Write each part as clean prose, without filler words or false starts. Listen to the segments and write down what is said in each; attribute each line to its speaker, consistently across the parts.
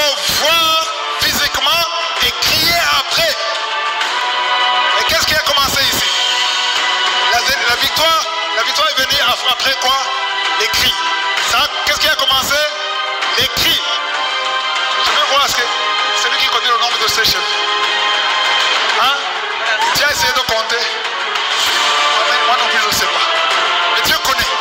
Speaker 1: d'abord voir physiquement et crier après. Et qu'est-ce qui a commencé ici? La victoire est venue après quoi? Les cris. Qu'est-ce qui a commencé? Les cris. Je veux voir celui qui connaît le nombre de ses cheveux. Hein? Tu as essayé de compter? Moi non plus, je ne sais pas. Mais Dieu connaît.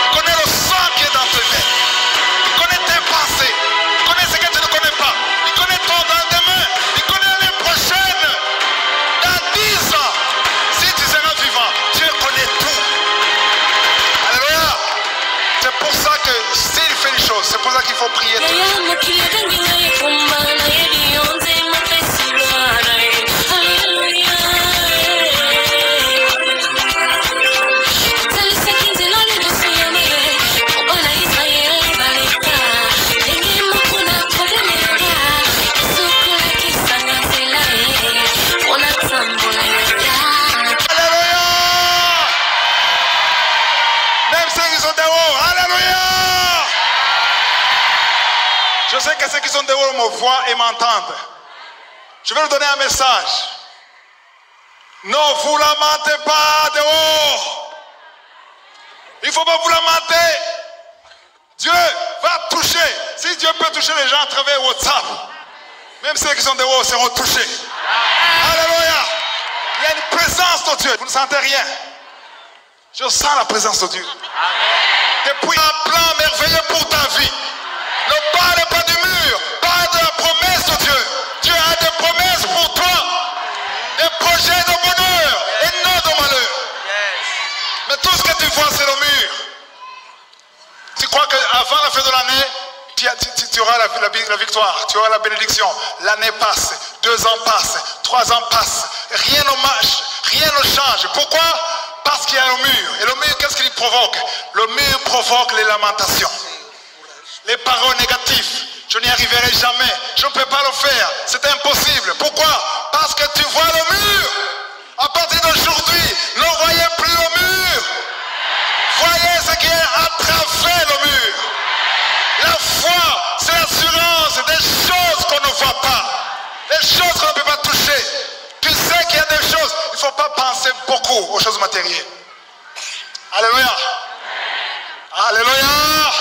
Speaker 1: Il connaît le sang qui est dans tes mains. Il connaît tes pensées. Il connaît ce que tu ne connais pas. Il connaît ton lendemain. Il connaît l'année prochaine. Dans 10 ans, si tu seras vivant, Dieu connaît tout. Alléluia. C'est pour ça que s'il fait les choses, c'est pour ça qu'il faut prier. Je sais que ceux qui sont dehors me voient et m'entendent. Je vais leur donner un message. Ne vous lamentez pas dehors. Il ne faut pas vous lamenter. Dieu va toucher. Si Dieu peut toucher les gens à travers WhatsApp, même ceux qui sont dehors seront touchés. Alléluia. Il y a une présence de Dieu. Vous ne sentez rien. Je sens la présence de Dieu. Depuis un plan merveilleux pour ta vie. Ne parle pas du mur, parle de la promesse de Dieu. Dieu a des promesses pour toi, des projets de bonheur et non de malheur. Mais tout ce que tu vois, c'est le mur. Tu crois qu'avant la fin de l'année, tu auras la victoire, tu auras la bénédiction. L'année passe, 2 ans passent, 3 ans passent. Rien ne marche, rien ne change. Pourquoi? Parce qu'il y a le mur. Et le mur, qu'est-ce qu'il provoque? Le mur provoque les lamentations. Les paroles négatives, je n'y arriverai jamais, je ne peux pas le faire, c'est impossible. Pourquoi? Parce que tu vois le mur. À partir d'aujourd'hui, ne voyez plus le mur. Voyez ce qui est à travers le mur. La foi, c'est l'assurance des choses qu'on ne voit pas, des choses qu'on ne peut pas toucher. Tu sais qu'il y a des choses, il ne faut pas penser beaucoup aux choses matérielles. Alléluia. Alléluia.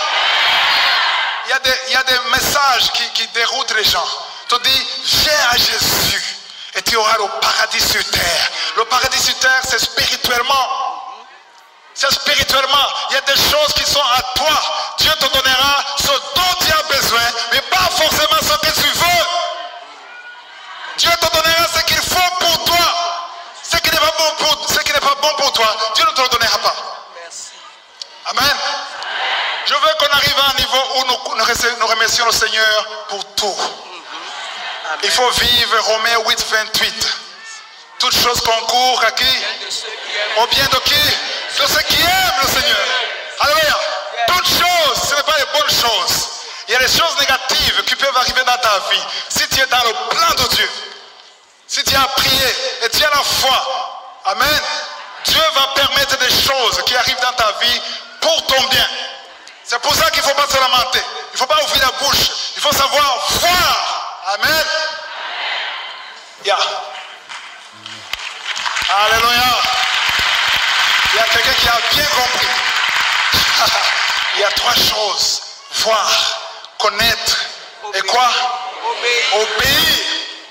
Speaker 1: Il y a des messages qui déroutent les gens. Tu dis, viens à Jésus et tu auras le paradis sur terre. Le paradis sur terre, c'est spirituellement. C'est spirituellement. Il y a des choses qui sont à toi. Dieu te donnera ce dont tu as besoin, mais pas forcément ce que tu veux. Dieu te donnera ce qu'il faut pour toi. Ce qui n'est pas bon pour toi, Dieu ne te le donnera pas. Amen. Je veux qu'on arrive à un niveau où nous remercions le Seigneur pour tout. Il faut vivre Romains 8, 28. Toutes choses concourent à qui? Au bien de qui? De ceux qui aiment le Seigneur. Alléluia. Toutes choses, ce n'est pas les bonnes choses. Il y a des choses négatives qui peuvent arriver dans ta vie. Si tu es dans le plan de Dieu, si tu as prié et tu as la foi, amen, Dieu va permettre des choses qui arrivent dans ta vie pour ton bien. C'est pour ça qu'il ne faut pas se lamenter. Il ne faut pas ouvrir la bouche. Il faut savoir voir. Amen. Yeah. Alléluia. Il y a quelqu'un qui a bien compris. Il y a 3 choses. Voir, connaître et quoi? Obéir.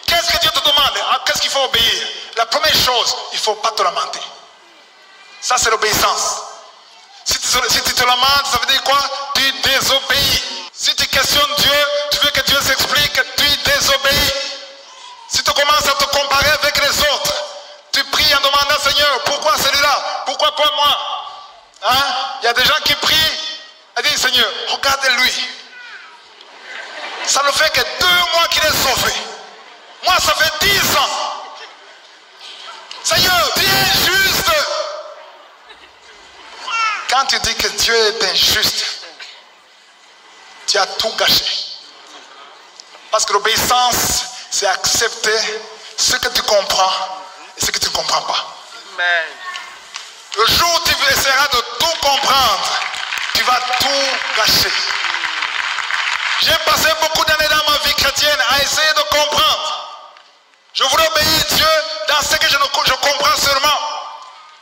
Speaker 1: Qu'est-ce que Dieu te demande? Qu'est-ce qu'il faut obéir? La première chose, il ne faut pas te lamenter. Ça, c'est l'obéissance. Si tu te lamentes, ça veut dire quoi? Tu désobéis. Si tu questionnes Dieu, tu veux que Dieu s'explique, tu désobéis. Si tu commences à te comparer avec les autres, tu pries en demandant, Seigneur, pourquoi celui-là? Pourquoi pas moi? Hein? Il y a des gens qui prient et disent, Seigneur, regarde-lui. Ça ne fait que 2 mois qu'il est sauvé. Moi, ça fait 10 ans. Seigneur, tu es juste. Quand tu dis que Dieu est injuste, tu as tout gâché. Parce que l'obéissance, c'est accepter ce que tu comprends et ce que tu ne comprends pas. Amen. Le jour où tu essaieras de tout comprendre, tu vas tout gâcher. J'ai passé beaucoup d'années dans ma vie chrétienne à essayer de comprendre. Je voulais obéir Dieu dans ce que je comprends seulement.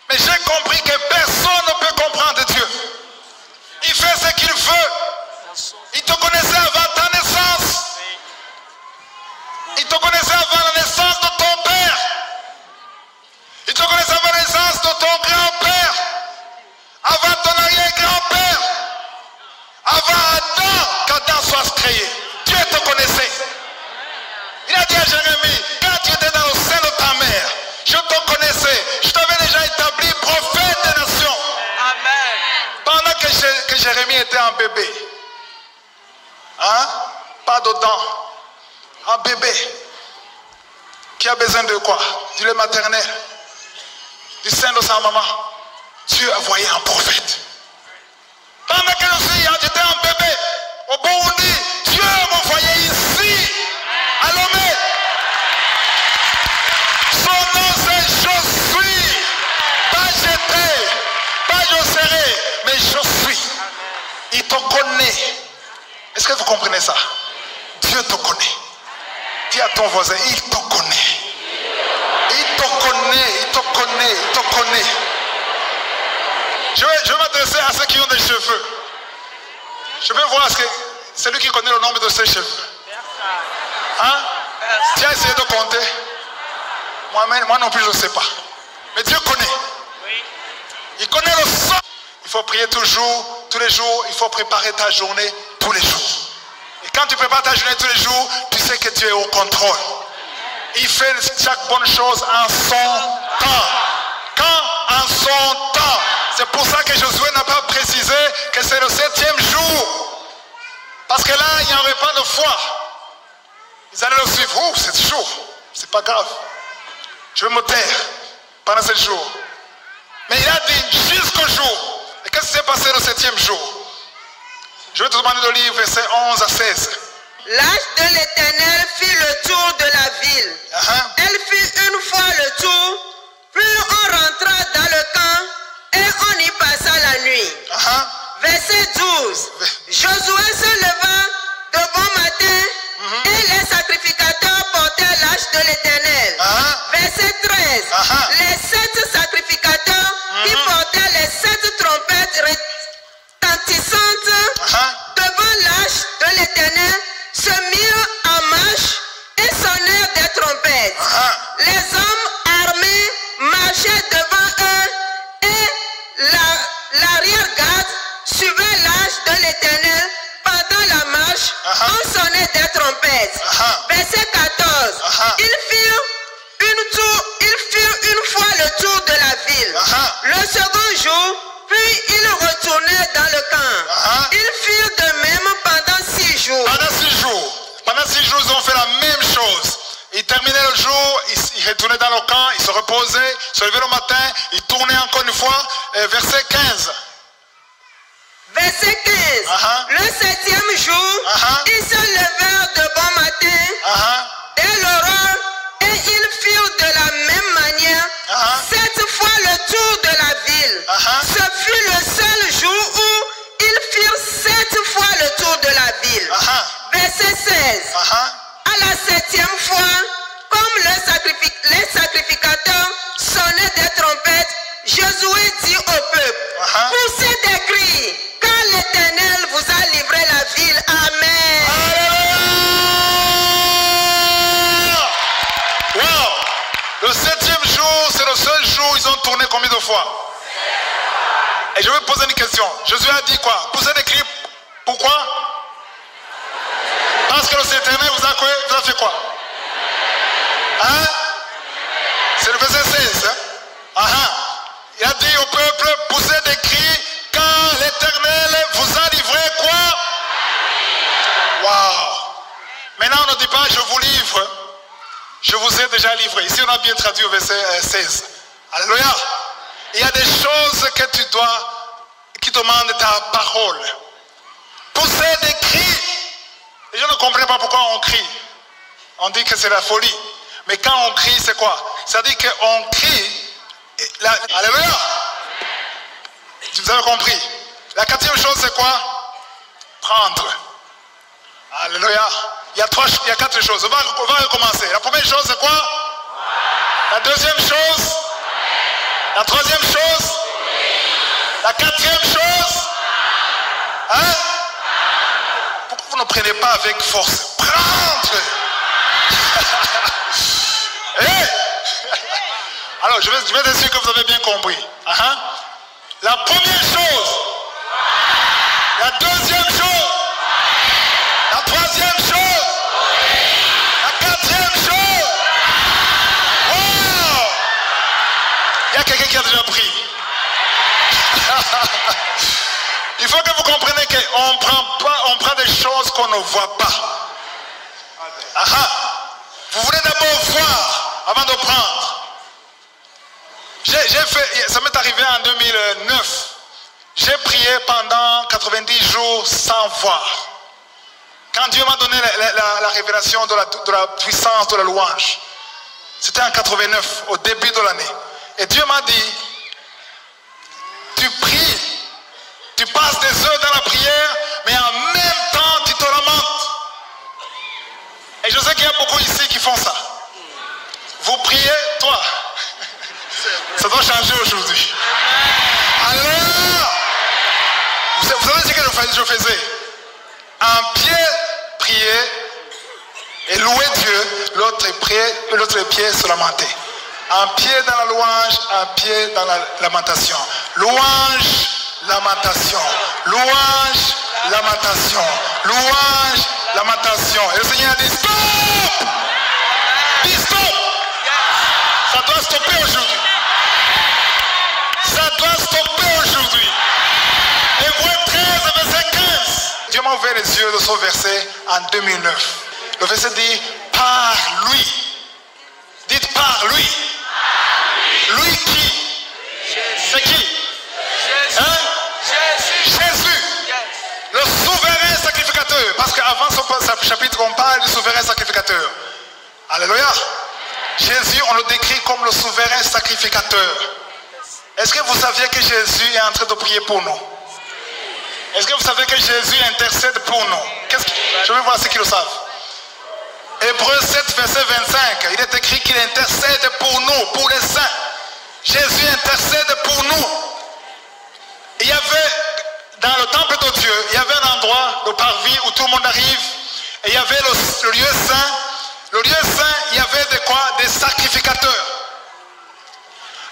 Speaker 1: Mais j'ai compris que personne ne peut comprendre Dieu. Il fait ce qu'il veut. Il te connaissait avant ta naissance. Il te connaissait avant la naissance de ton père. Il te connaissait avant la naissance de ton grand-père. Avant ton arrière-grand-père. Avant Adam, qu'Adam soit créé. Dieu te connaissait. Il a dit à Jérémie, quand tu étais dans le sein de ta mère, je te connaissais. Je t'avais déjà établi prophète des nations. Amen. Pendant que Jérémie était un bébé. Hein? Pas de dents. Un bébé. Qui a besoin de quoi? Du lait maternel. Du sein de sa maman. Dieu a envoyé un prophète. Pendant que j'étais un bébé, au Burundi, Dieu m'envoyait ici, à Lomé. Son nom c'est je suis. Pas j'étais, pas je serai, mais je suis. Il te connaît. Est-ce que vous comprenez ça? Dieu te connaît. Dis à ton voisin, il te connaît. Il te connaît, il te connaît, il te connaît. Je vais m'adresser à ceux qui ont des cheveux. Je vais voir celui qui connaît le nombre de ses cheveux. Hein? Tu as essayé de compter? Moi non plus, je ne sais pas. Mais Dieu connaît. Il connaît le sang. Il faut prier toujours, tous les jours. Il faut préparer ta journée tous les jours. Et quand tu prépares ta journée tous les jours, tu sais que tu es au contrôle. Il fait chaque bonne chose en son temps. Quand en son temps. C'est pour ça que Josué n'a pas précisé que c'est le 7e jour. Parce que là, il n'y aurait pas de foi. Ils allaient le suivre. Oh, 7 jours. C'est pas grave. Je vais me taire pendant 7 jours. Mais il a dit jusqu'au jour. Et qu'est-ce qui s'est passé le 7e jour? Je vais te demander de lire versets 11 à 16.
Speaker 2: L'âge de l'Éternel fit le tour de la ville. Elle fit une fois le tour, puis on rentra dans le camp et on y passa la nuit. Verset 12. Josué se leva de bon matin et les sacrificateurs portaient l'arche de l'Éternel. Verset 13. Les 7 sacrificateurs qui portaient les 7 trompettes retentissantes devant l'arche de l'Éternel se mirent en marche et sonnèrent des trompettes. Les hommes armés marchaient devant eux et l'arrière-garde suivait l'arche de l'Éternel. Pendant la marche, on sonnait des trompettes. Verset 14. Ils firent une fois le tour de la ville. Le second jour, puis ils retournèrent dans le camp. Ils firent de même pendant 6 jours.
Speaker 1: Pendant 6 jours, ils ont fait la même chose. Ils terminaient le jour, ils retournaient dans le camp, ils se reposaient, se levaient le matin, ils tournaient encore une fois. Verset 15.
Speaker 2: Verset 15. Le 7e jour, ils se levèrent de bon matin, dès l'aurore, et ils firent de la même manière 7 fois le tour de la ville. Ce fut le seul jour où ils firent 7 fois le tour de la ville. Verset 16. À la 7e fois, comme les sacrificateurs sonnaient des trompettes, Josué dit au peuple, poussez des cris, car l'Éternel vous a livré la ville. Amen.
Speaker 1: Wow. Le 7e jour, c'est le seul jour où ils ont tourné combien de fois? Et je vais poser une question. Josué a dit quoi? Poussez des cris. Pourquoi? Parce que le Éternel vous a fait quoi? Hein? C'est le verset 16. Il a dit au peuple, poussez des cris, car l'Éternel vous a livré quoi? Waouh! Maintenant on ne dit pas je vous livre, je vous ai déjà livré. Ici on a bien traduit au verset 16. Alléluia! Il y a des choses que tu dois, qui demandent ta parole. Pousser des cris. Les gens ne comprennent pas pourquoi on crie. On dit que c'est la folie. Mais quand on crie, c'est quoi? C'est-à-dire qu'on crie. Alléluia! Vous avez compris? La 4e chose, c'est quoi? Prendre. Alléluia. Il y a 4 choses. On va recommencer. La première chose, c'est quoi? La deuxième chose? La troisième chose? La quatrième chose? Hein? Pourquoi vous ne prenez pas avec force? Prendre! Hey! Alors, je vais être sûr que vous avez bien compris. La première chose, la deuxième chose, la troisième chose, la quatrième chose. Wow! Il y a quelqu'un qui a déjà pris. Il faut que vous compreniez qu'on prend des choses qu'on ne voit pas. Vous voulez d'abord voir avant de prendre. Ça m'est arrivé en 2009. J'ai prié pendant 90 jours sans voir. Quand Dieu m'a donné la révélation de la puissance de la louange, c'était en 89, au début de l'année. Et Dieu m'a dit, tu pries, tu passes des heures dans la prière, mais en même temps tu te lamentes. Et je sais qu'il y a beaucoup ici qui font ça. Vous priez, toi. Ça doit changer aujourd'hui. Alors, vous savez ce que je faisais? Un pied priait et louait Dieu, l'autre pied se lamentait. Un pied dans la louange, un pied dans la lamentation. Louange, lamentation. Louange, lamentation. Louange, lamentation. Et le Seigneur dit stop! Dis stop! Ça doit stopper aujourd'hui. Ça doit stopper aujourd'hui. Hébreux 13, verset 15. Dieu m'a ouvert les yeux de ce verset en 2009. Le verset dit, par lui. Dites par lui. Lui qui? C'est qui? Jésus. Le souverain sacrificateur. Parce qu'avant ce chapitre, on parle du souverain sacrificateur. Alléluia. Jésus, on le décrit comme le souverain sacrificateur. Est-ce que vous saviez que Jésus est en train de prier pour nous? Est-ce que vous savez que Jésus intercède pour nous? Je vais voir ceux qui le savent. Hébreux 7, verset 25. Il est écrit qu'il intercède pour nous, pour les saints. Jésus intercède pour nous. Il y avait, dans le temple de Dieu, il y avait un endroit de parvis où tout le monde arrive. Et il y avait le lieu saint. Le lieu saint, il y avait de quoi? Des sacrificateurs.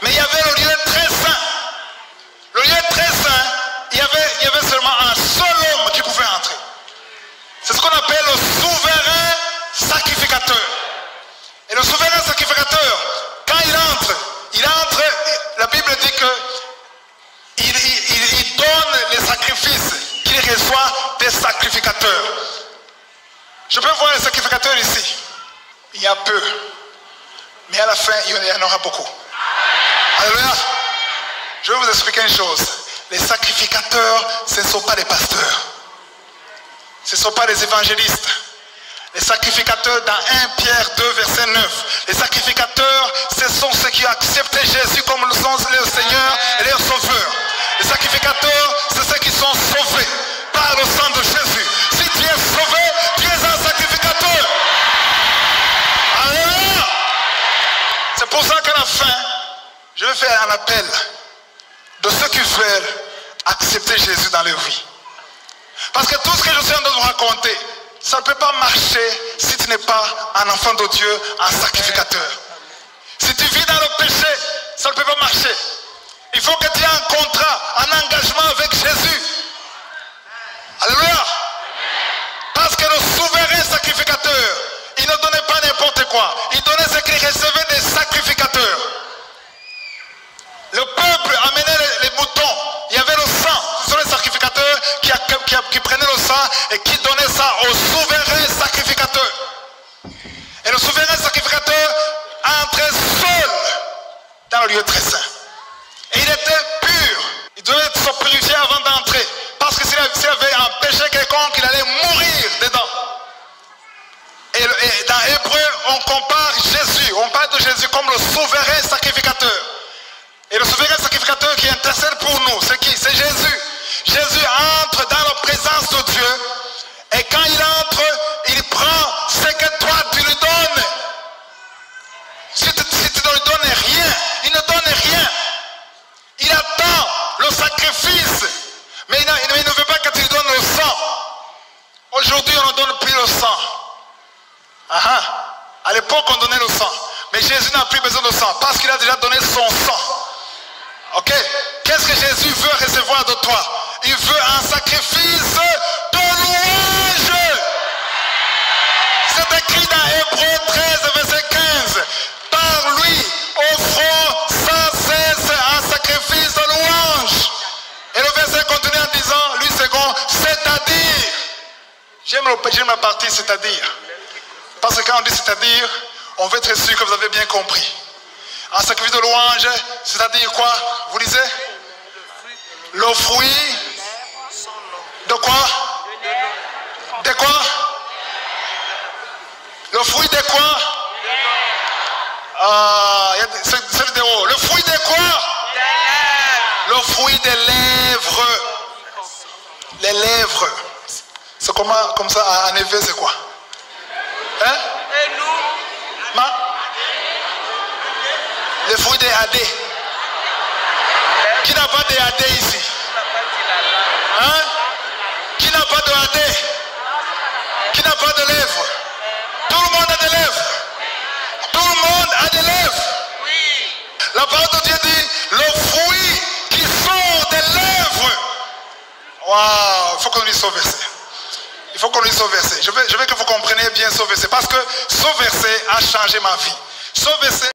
Speaker 1: Mais il y avait le lieu très saint. Le lieu très saint, il y avait seulement un seul homme qui pouvait entrer. C'est ce qu'on appelle le souverain sacrificateur. Et le souverain sacrificateur, quand il entre, la Bible dit que il donne les sacrifices qu'il reçoit des sacrificateurs. Je peux voir les sacrificateurs ici. Il y a peu. Mais à la fin, il y en aura beaucoup. Alléluia. Je vais vous expliquer une chose. Les sacrificateurs, ce ne sont pas les pasteurs. Ce ne sont pas les évangélistes. Les sacrificateurs, dans 1 Pierre 2, verset 9, les sacrificateurs, ce sont ceux qui ont accepté Jésus comme le Seigneur et leur Sauveur. Les sacrificateurs, c'est ceux qui sont sauvés par le sang de Jésus. Si tu es sauvé, tu es un sacrificateur. Alléluia. C'est pour ça qu'à la fin, je vais faire un appel de ceux qui veulent accepter Jésus dans leur vie. Parce que tout ce que je suis en train de vous raconter, ça ne peut pas marcher si tu n'es pas un enfant de Dieu, un sacrificateur. Si tu vis dans le péché, ça ne peut pas marcher. Il faut que tu aies un contrat, un engagement avec Jésus. Alléluia. Parce que le souverain sacrificateur, il ne donnait pas n'importe quoi. Il donnait ce qu'il recevait des sacrificateurs. Le peuple amenait les moutons. Il y avait le sang. Ce sont les sacrificateurs qui prenaient le sang et qui donnaient ça au souverain sacrificateur. Et le souverain sacrificateur entrait seul dans le lieu très saint. Et il était pur. Il devait se purifier avant d'entrer. Parce que s'il avait un péché quelconque, il allait mourir dedans. Et dans Hébreu, on compare Jésus. On parle de Jésus comme le souverain sacrificateur. Et le souverain sacrificateur qui intercède pour nous, c'est qui? C'est Jésus. Jésus entre dans la présence de Dieu. Et quand il entre, Aujourd'hui, on ne donne plus le sang. À l'époque, on donnait le sang. Mais Jésus n'a plus besoin de sang parce qu'il a déjà donné son sang. Ok? Qu'est-ce que Jésus veut recevoir de toi? Il veut un sacrifice de louange. C'est écrit dans Hébreux 13, verset 15. Par lui, offrons sans cesse un sacrifice de louange. Et le verset continue en disant, lui second, c'est-à-dire. J'aime la partie c'est-à-dire. Parce que quand on dit c'est-à-dire, on veut être sûr que vous avez bien compris. Un sacrifice de louange, c'est-à-dire quoi? Vous lisez? Le fruit de quoi? De quoi? Le fruit de quoi? C'est de haut. Le fruit de quoi? Le fruit des lèvres. Les lèvres. C'est comme ça en effet, c'est quoi? Hein? Le fruit des AD. Qui n'a pas de AD ici? Hein? Qui n'a pas de AD? Qui n'a pas de lèvres? Tout le monde a des lèvres. Tout le monde a des lèvres. La parole de Dieu dit le fruit qui sort des lèvres. Waouh, il faut qu'on lise ce verset. Il faut qu'on lise ce verset. Je veux que vous compreniez bien ce verset parce que ce verset a changé ma vie. Ce verset